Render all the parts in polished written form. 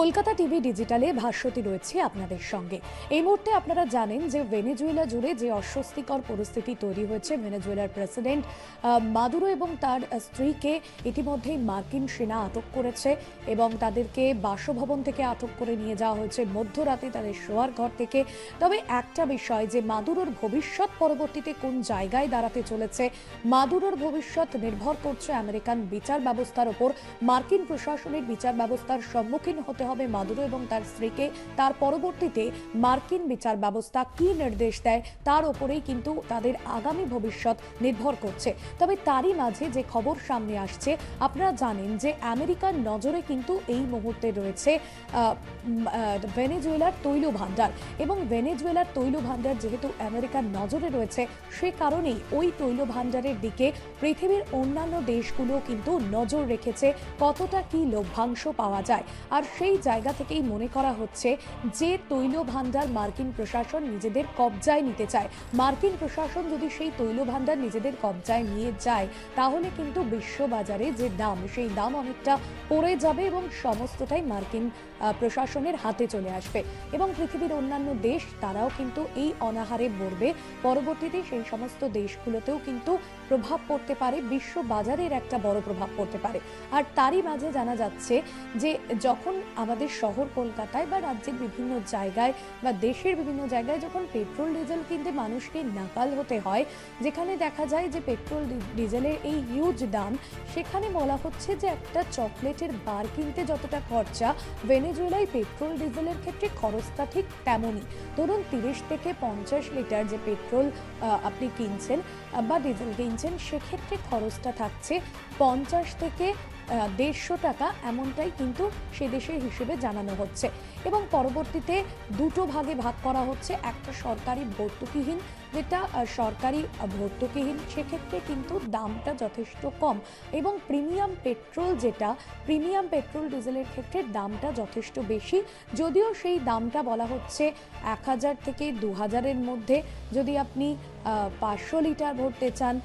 Kolkata TV ডিজিটালে ভাষ্যটি রয়েছে আপনাদের সঙ্গে। এই মুহূর্তে আপনারা জানেন যে ভেনেজুয়েলা জুড়ে যে অস্বস্তিকর পরিস্থিতি তৈরি হয়েছে, ভেনেজুয়েলার প্রেসিডেন্ট মাদুরো এবং তার স্ত্রীকে ইতিমধ্যেই মার্কিন সেনা আটক করেছে এবং তাদেরকে বাসভবন থেকে আটক করে নিয়ে যাওয়া হয়েছে মধ্যরাতে তাদের শোয়ার ঘর থেকে। তবে একটা বিষয় যে মাদুরোর ভবিষ্যৎ পরবর্তীতে কোন জায়গায় দাঁড়াতে চলেছে, মাদুরোর ভবিষ্যৎ নির্ভর করছে আমেরিকান বিচার ব্যবস্থার ওপর। মার্কিন প্রশাসনের বিচার ব্যবস্থার সম্মুখীন হতে হবে মাদুরো এবং তার স্ত্রীকে। তার পরবর্তীতে মার্কিন বিচার ব্যবস্থা কি নির্দেশ দেয় তার উপরেই কিন্তু তাদের আগামী ভবিষ্যৎ নির্ভর করছে। তবে তারই মাঝে যে খবর সামনে আসছে, আপনারা জানেন যে আমেরিকার নজরে কিন্তু এই মুহূর্তে রয়েছে ভেনেজুয়েলার তৈল ভান্ডার, এবং ভেনেজুয়েলার তৈল ভান্ডার যেহেতু আমেরিকার নজরে রয়েছে, সে কারণেই ওই তৈল ভান্ডারের দিকে পৃথিবীর অন্যান্য দেশগুলো কিন্তু নজর রেখেছে কতটা কি লভ্যাংশ পাওয়া যায়। আর সেই জায়গা থেকেই মনে করা হচ্ছে যে তৈল ভান্ডার মার্কিন প্রশাসন নিজেদের কবজায় নিতে চায়। মার্কিন প্রশাসন যদি সেই তৈল ভান্ডার নিজেদের কবজায় নিয়ে যায়, তাহলে কিন্তু বিশ্ববাজারে যে দাম, সেই দাম অনেকটা পড়ে যাবে এবং সমস্তটাই মার্কিন প্রশাসনের হাতে চলে আসবে এবং পৃথিবীর অন্যান্য দেশ তারাও কিন্তু এই অনাহারে পড়বে। পরবর্তীতে সেই সমস্ত দেশগুলোতেও কিন্তু প্রভাব পড়তে পারে, বিশ্ব বাজারের একটা বড় প্রভাব পড়তে পারে। আর তারই মাঝে জানা যাচ্ছে যে যখন আমাদের শহর কলকাতায় বা রাজ্যের বিভিন্ন জায়গায় বা দেশের বিভিন্ন জায়গায় যখন পেট্রোল ডিজেল কিনতে মানুষকে নাকাল হতে হয়, যেখানে দেখা যায় যে পেট্রোল ডিজেলের এই হিউজ দাম, সেখানে বলা হচ্ছে যে একটা চকলেটের বার কিনতে যতটা খরচা, ভেনেজুয়েলায় পেট্রোল ডিজেলের ক্ষেত্রে খরচটা ঠিক তেমনই। ধরুন 30 থেকে 50 লিটার যে পেট্রোল আপনি কিনছেন বা ডিজেল কিনছেন, সেক্ষেত্রে খরচটা থাকছে 50 থেকে 150 টাকা, এমনটাই কিন্তু সে দেশের হিসেবে জানানো হচ্ছে। এবং পরবর্তীতে দুটো ভাগে ভাগ করা হচ্ছে, একটা সরকারি ভর্তুকিহীন, যেটা সরকারি ভর্তুকিহীন, সেক্ষেত্রে কিন্তু দামটা যথেষ্ট কম, এবং প্রিমিয়াম পেট্রোল, যেটা প্রিমিয়াম পেট্রোল ডিজেলের ক্ষেত্রে দামটা যথেষ্ট বেশি, যদিও সেই দামটা বলা হচ্ছে 1000 থেকে 2000-এর মধ্যে। যদি আপনি 500 লিটার ভরতে চান,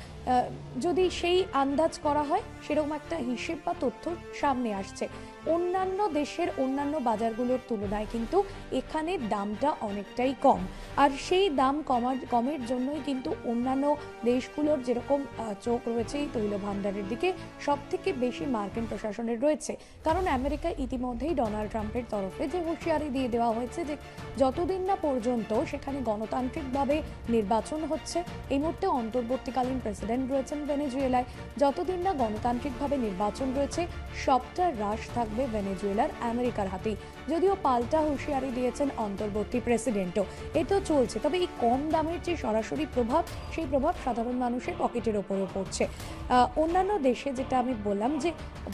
যদি সেই আন্দাজ করা হয়, সেরকম একটা হিসেব বা তথ্য সামনে আসছে। অন্যান্য দেশের অন্যান্য বাজারগুলোর তুলনায় কিন্তু এখানে দামটা অনেকটাই কম, আর সেই দাম কমের জন্যই কিন্তু অন্যান্য দেশগুলোর যেরকম চোখ রয়েছে এই তৈল ভান্ডারের দিকে, সব থেকে বেশি মার্কিন প্রশাসনের রয়েছে। কারণ আমেরিকা ইতিমধ্যেই ডোনাল্ড ট্রাম্পের তরফে যে হুঁশিয়ারি দিয়ে দেওয়া হয়েছে যে যতদিন না পর্যন্ত সেখানে গণতান্ত্রিকভাবে নির্বাচন হচ্ছে, এই মুহূর্তে অন্তর্বর্তীকালীন প্রেসিডেন্ট রয়েছেন ভেনেজুয়েলায়, যতদিন না গণতান্ত্রিকভাবে নির্বাচন রয়েছে, সবটা রাশ থাকবে ভেনেজুয়েলার আমেরিকার হাতেই। যদিও পাল্টা হুঁশিয়ারি দিয়েছেন অন্তর্বর্তী প্রেসিডেন্টও। এ তো চলছে, তবে এই কম দামের যে সরাসরি প্রভাব, সেই প্রভাব সাধারণ মানুষের পকেটের ওপরও পড়ছে। অন্যান্য দেশে যেটা আমি বললাম যে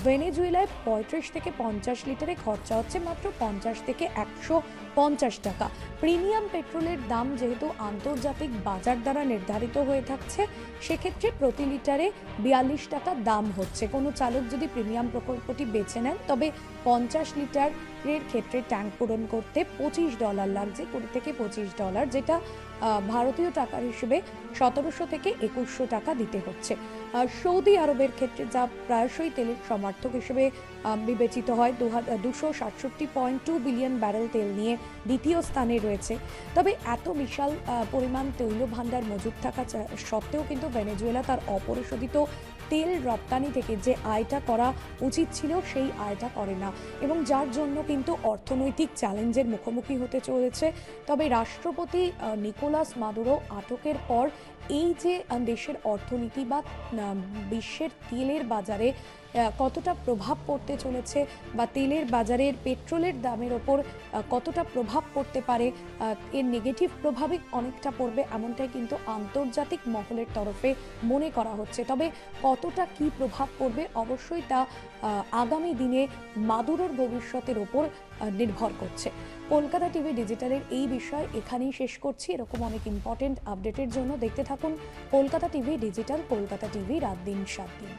ভেনেজুয়েলায় 35 থেকে 50 লিটারে খরচা হচ্ছে মাত্র 50 থেকে 150 টাকা। প্রিমিয়াম পেট্রোলের দাম যেহেতু আন্তর্জাতিক বাজার দ্বারা নির্ধারিত হয়ে থাকছে, সেক্ষেত্রে প্রতি লিটারে 42 টাকা দাম হচ্ছে। কোনো চালক যদি প্রিমিয়াম প্রকল্পটি বেছে নেন, তবে 50 লিটারের ক্ষেত্রে ট্যাঙ্ক পূরণ করতে $25 লাগছে, $20 থেকে $25, যেটা ভারতীয় টাকার হিসেবে 1700 থেকে 2100 টাকা দিতে হচ্ছে। সৌদি আরবের ক্ষেত্রে, যা প্রায়শই তেলের সমর্থক হিসেবে বিবেচিত হয়, 267.2 বিলিয়ন ব্যারেল তেল নিয়ে দ্বিতীয় স্থানে রয়েছে। তবে এত বিশাল পরিমাণ তৈল ভান্ডার মজুদ থাকা সত্ত্বেও কিন্তু ভেনেজুয়েলা তার অপরিশোধিত তেল রপ্তানি থেকে যে আয়টা করা উচিত ছিল, সেই আয়টা করে না, এবং যার জন্য কিন্তু অর্থনৈতিক চ্যালেঞ্জের মুখোমুখি হতে চলেছে। তবে রাষ্ট্রপতি নিকোলাস মাদুরো আটকের পর এই যে দেশের অর্থনীতি বা বিশ্বের তেলের বাজারে কতটা প্রভাব পড়তে চলেছে, বা তেলের বাজারের পেট্রোলের দামের ওপর কতটা প্রভাব পড়তে পারে, এর নেগেটিভ প্রভাবে অনেকটা পড়বে, এমনটাই কিন্তু আন্তর্জাতিক মহলের তরফে মনে করা হচ্ছে। তবে কতটা কি প্রভাব পড়বে, অবশ্যই তা আগামী দিনে মাদুরোর ভবিষ্যতের ওপর নির্ভর করছে। কলকাতা টিভি ডিজিটালের এই বিষয় এখানেই শেষ করছি। এরকম অনেক ইম্পর্টেন্ট আপডেটের জন্য দেখতে থাকুন Kolkata TV digital, Kolkata TV রাত দিন 7 দিন।